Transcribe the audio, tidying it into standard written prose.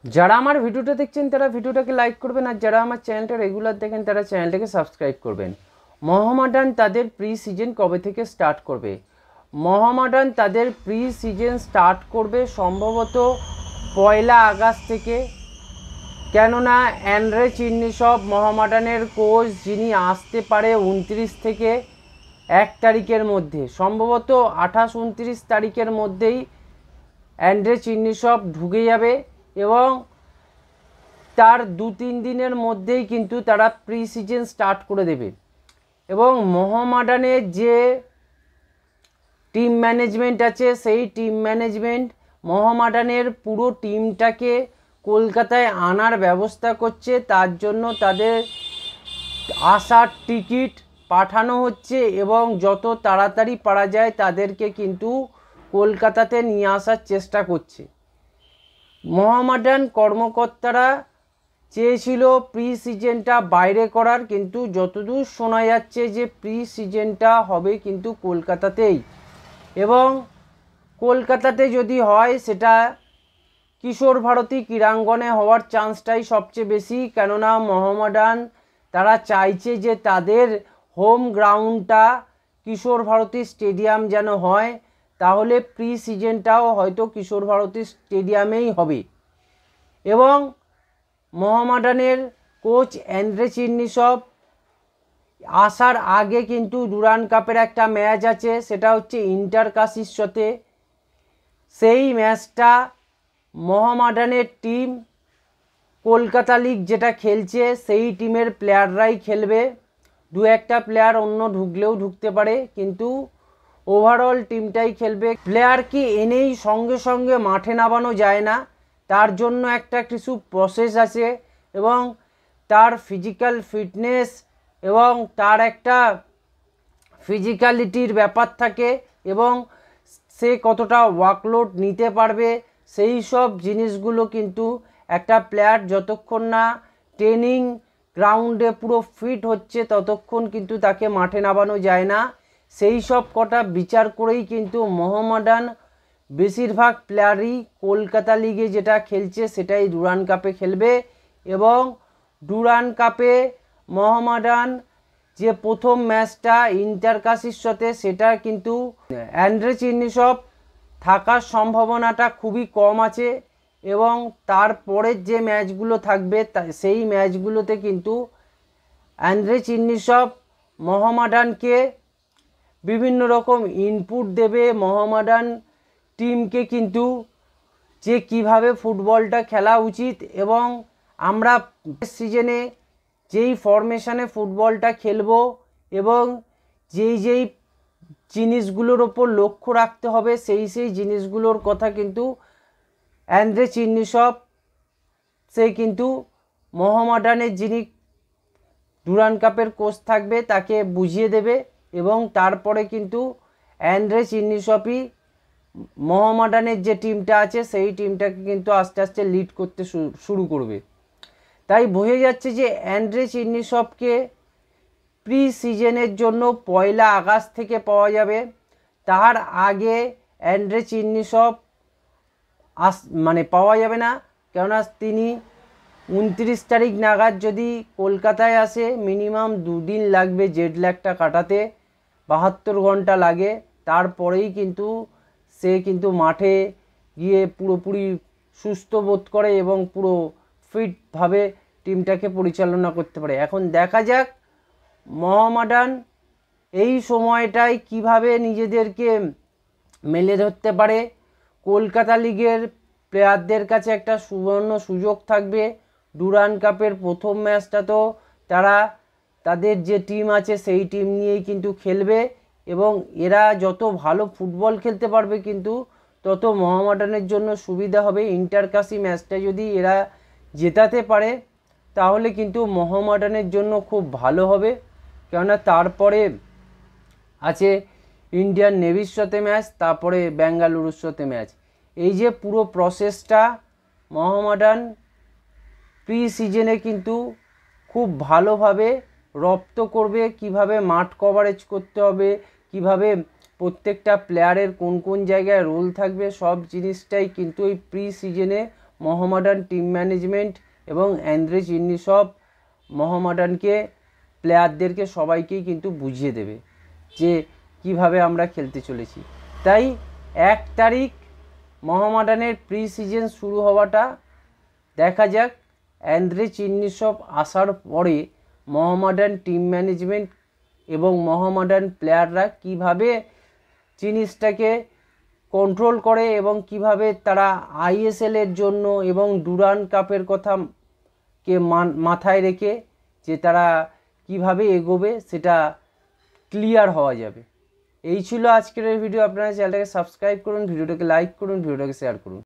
যারা আমার ভিডিওটা দেখছেন তারা ভিডিওটাকে লাইক করবেন, আর যারা আমার চ্যানেলটা রেগুলার দেখেন তারা চ্যানেলটাকে সাবস্ক্রাইব করবেন। মোহামেডান তাদের প্রি সিজন কবে থেকে স্টার্ট করবে? মোহামেডান তাদের প্রি সিজন স্টার্ট করবে সম্ভবত 1 আগস্ট থেকে। কেননা অ্যান্ড্রে চিন্নিসব মোহামেডানের কোচ, যিনি আসতে পারে 29 থেকে 1 তারিখের মধ্যে, সম্ভবত 28-29 তারিখের মধ্যেই অ্যান্ড্রে চিন্নিসব ঢুকে যাবে এবং তার 2-3 দিনের মধ্যেই কিন্তু তারা প্রি সিজন স্টার্ট করে দেবে। এবং মোহামেডানের যে টিম ম্যানেজমেন্ট আছে, সেই টিম ম্যানেজমেন্ট মোহামেডানের পুরো টিমটাকে কলকাতায় আনার ব্যবস্থা করছে। তার জন্য তাদের আসার টিকিট পাঠানো হচ্ছে এবং যত তাড়াতাড়ি পারা যায় তাদেরকে কিন্তু কলকাতাতে নিয়ে আসার চেষ্টা করছে। মোহামেডান কর্মকর্তারা চেয়েছিল প্রি সিজনটা বাইরে করার, কিন্তু যতদূর শোনা যাচ্ছে যে প্রি সিজনটা হবে কিন্তু কলকাতাতেই। এবং কলকাতাতে যদি হয় সেটা কিশোর ভারতী ক্রীড়াঙ্গনে হওয়ার চান্সটাই সবচেয়ে বেশি। কেননা মোহামেডান তারা চাইছে যে তাদের হোম গ্রাউন্ডটা কিশোর ভারতী স্টেডিয়াম যেন হয়, তাহলে প্রি সিজনটাও হয়তো কিশোর ভারতী স্টেডিয়ামেই হবে। এবং মোহামেডানের কোচ অ্যান্ড্রে চিন্নিসব আসার আগে কিন্তু ডুরান্ড কাপের একটা ম্যাচ আছে, সেটা হচ্ছে ইন্টারকাশির সাথে। সেই ম্যাচটা মোহামেডানের টিম কলকাতা লিগ যেটা খেলছে সেই টিমের প্লেয়াররাই খেলবে। 2-1টা প্লেয়ার অন্য ঢুকলেও ঢুকতে পারে, কিন্তু ওভারঅল টিমটাই খেলবে। প্লেয়ারকে এনেই সঙ্গে সঙ্গে মাঠে নামানো যায় না, তার জন্য একটা কিছু প্রসেস আছে এবং তার ফিজিক্যাল ফিটনেস এবং তার একটা ফিজিক্যালিটির ব্যাপার থাকে এবং সে কতটা ওয়ার্কলোড নিতে পারবে, সেই সব জিনিসগুলো কিন্তু একটা প্লেয়ার যতক্ষণ না ট্রেনিং গ্রাউন্ডে পুরো ফিট হচ্ছে ততক্ষণ কিন্তু তাকে মাঠে নামানো যায় না। সেই সব কটা বিচার করেই কিন্তু মোহামেডান বেশিরভাগ প্লেয়ারই কলকাতা লিগে যেটা খেলছে সেটাই ডুরান্ড কাপে খেলবে। এবং ডুরান্ড কাপে মোহামেডান যে প্রথম ম্যাচটা ইন্টারকাশির সাথে, সেটা কিন্তু অ্যান্ড্রে চিন্নিসব থাকার সম্ভাবনাটা খুবই কম আছে। এবং তারপরের যে ম্যাচগুলো থাকবে সেই ম্যাচগুলোতে কিন্তু অ্যান্ড্রে চিন্নিসব মোহামেডানকে বিভিন্ন রকম ইনপুট দেবে, মোহামেডান টিমকে কিন্তু যে কিভাবে ফুটবলটা খেলা উচিত এবং আমরা সিজনে যেই ফরমেশনে ফুটবলটা খেলবো এবং যেই জিনিসগুলোর ওপর লক্ষ্য রাখতে হবে সেই জিনিসগুলোর কথা কিন্তু অ্যান্ড্রে চিন্নিসব সে কিন্তু মোহামেডানের যিনি ডুরান্ড কাপের কোচ থাকবে তাকে বুঝিয়ে দেবে। এবং তারপরে কিন্তু অ্যান্ড্রে চিন্নিসবই মোহামেডানের যে টিমটা আছে সেই টিমটাকে কিন্তু আস্তে আস্তে লিড করতে শুরু করবে। তাই বোঝা যাচ্ছে যে অ্যান্ড্রে চিন্নিসবকে প্রি সিজনের জন্য 1 আগস্ট থেকে পাওয়া যাবে। তার আগে অ্যান্ড্রে চিন্নিসব পাওয়া যাবে না, কেননা তিনি 29 তারিখ নাগাদ যদি কলকাতায় আসে মিনিমাম 2 দিন লাগবে জেট ল্যাগটা কাটাতে, 72 ঘন্টা লাগে। তারপরেই কিন্তু সে কিন্তু মাঠে গিয়ে পুরোপুরি সুস্থ বোধ করে এবং পুরো ফিটভাবে টিমটাকে পরিচালনা করতে পারে। এখন দেখা যাক মোহামেডান এই সময়টায় কিভাবে নিজেদেরকে মেলে ধরতে পারে। কলকাতা লিগের প্লেয়ারদের কাছে একটা সুবর্ণ সুযোগ থাকবে। ডুরান্ড কাপের প্রথম ম্যাচটা তো তারা তাদের যে টিম আছে সেই টিম নিয়েই কিন্তু খেলবে এবং এরা যত ভালো ফুটবল খেলতে পারবে কিন্তু তত মোহামেডানের জন্য সুবিধা হবে। ইন্টারকাশি ম্যাচটা যদি এরা জেতাতে পারে তাহলে কিন্তু মোহামেডানের জন্য খুব ভালো হবে, কেননা তারপরে আছে ইন্ডিয়ান নেভির সাথে ম্যাচ, তারপরে বেঙ্গালুরুর সাথে ম্যাচ। এই যে পুরো প্রসেসটা মোহামেডান প্রি সিজনে কিন্তু খুব ভালোভাবে রপ্ত করবে, কিভাবে মাঠ কভারেজ করতে হবে, কিভাবে প্রত্যেকটা প্লেয়ারের কোন কোন জায়গায় রোল থাকবে, সব জিনিসটাই কিন্তু এই প্রি সিজনে মোহামেডান টিম ম্যানেজমেন্ট এবং অ্যান্দ্রে চিন্নিসব মোহামেডানকে প্লেয়ারদেরকে সবাইকেই কিন্তু বুঝিয়ে দেবে যে কিভাবে আমরা খেলতে চলেছি। তাই 1 তারিখ মোহামেডানের প্রি সিজন শুরু হওয়াটা দেখা যাক। অ্যান্দ্রে চিন্নিসব আসার পরে মোহামেডান টিম ম্যানেজমেন্ট এবং মোহামেডান প্লেয়াররা কিভাবে জিনিসটাকে কন্ট্রোল করে এবং কিভাবে তারা আইএসএলের জন্য এবং ডুরান্ড কাপের কথা কে মাথায় রেখে যে তারা কিভাবে এগোবে সেটা ক্লিয়ার হওয়া যাবে। এই ছিল আজকের এই ভিডিও। আপনারা চ্যানেলটাকে সাবস্ক্রাইব করুন, ভিডিওটাকে লাইক করুন, ভিডিওটাকে শেয়ার করুন।